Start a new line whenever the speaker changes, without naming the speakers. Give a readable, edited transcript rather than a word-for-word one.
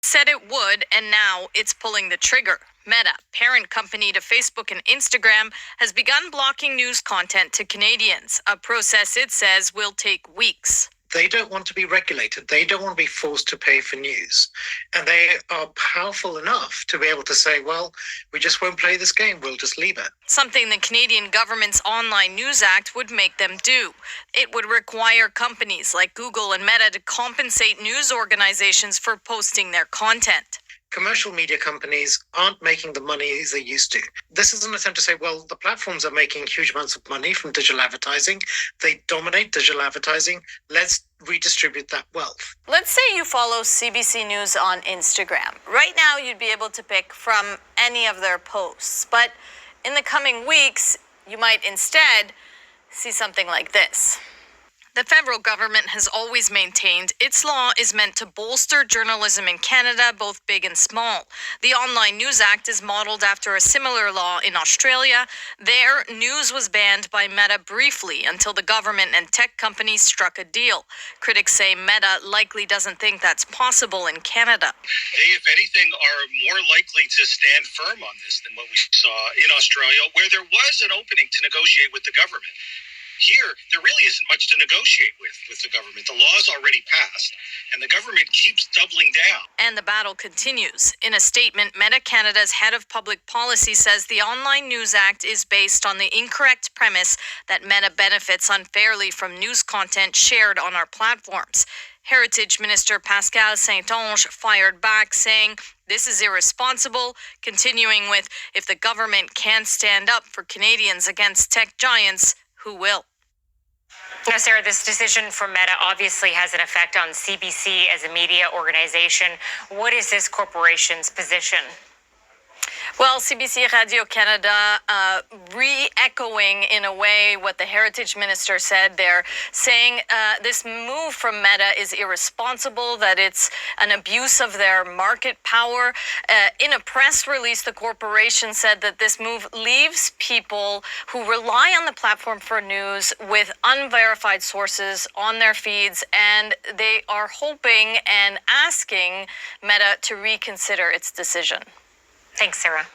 said it would, and now it's pulling the trigger. Meta, parent company to Facebook and Instagram, has begun blocking news content to Canadians, a process it says will take weeks.
They don't want to be regulated. They don't want to be forced to pay for news. And they are powerful enough to be able to say, well, we just won't play this game. We'll just leave it.
Something the Canadian government's Online News Act would make them do. It would require companies like Google and Meta to compensate news organizations for posting their content.
Commercial media companies aren't making the money they used to. This is an attempt to say, well, the platforms are making huge amounts of money from digital advertising. They dominate digital advertising. Let's redistribute that wealth.
Let's say you follow CBC News on Instagram. Right now, you'd be able to pick from any of their posts. But in the coming weeks, you might instead see something like this. The federal government has always maintained its law is meant to bolster journalism in Canada, both big and small. The Online News Act is modeled after a similar law in Australia. There, news was banned by Meta briefly until the government and tech companies struck a deal. Critics say Meta likely doesn't think that's possible in Canada.
They, if anything, are more likely to stand firm on this than what we saw in Australia, where there was an opening to negotiate with the government. Here, there really isn't much to negotiate with the government. The law's already passed, and the government keeps doubling down.
And the battle continues. In a statement, Meta Canada's head of public policy says the Online News Act is based on the incorrect premise that Meta benefits unfairly from news content shared on our platforms. Heritage Minister Pascal Saint-Onge fired back, saying this is irresponsible, continuing with, if the government can't stand up for Canadians against tech giants, who will?
Now, Sarah, this decision from Meta obviously has an effect on CBC as a media organization. What is this corporation's position?
Well, CBC Radio-Canada re-echoing in a way what the Heritage Minister said. They're saying this move from Meta is irresponsible, that it's an abuse of their market power. In a press release, the corporation said that this move leaves people who rely on the platform for news with unverified sources on their feeds, and they are hoping and asking Meta to reconsider its decision.
Thanks, Sarah.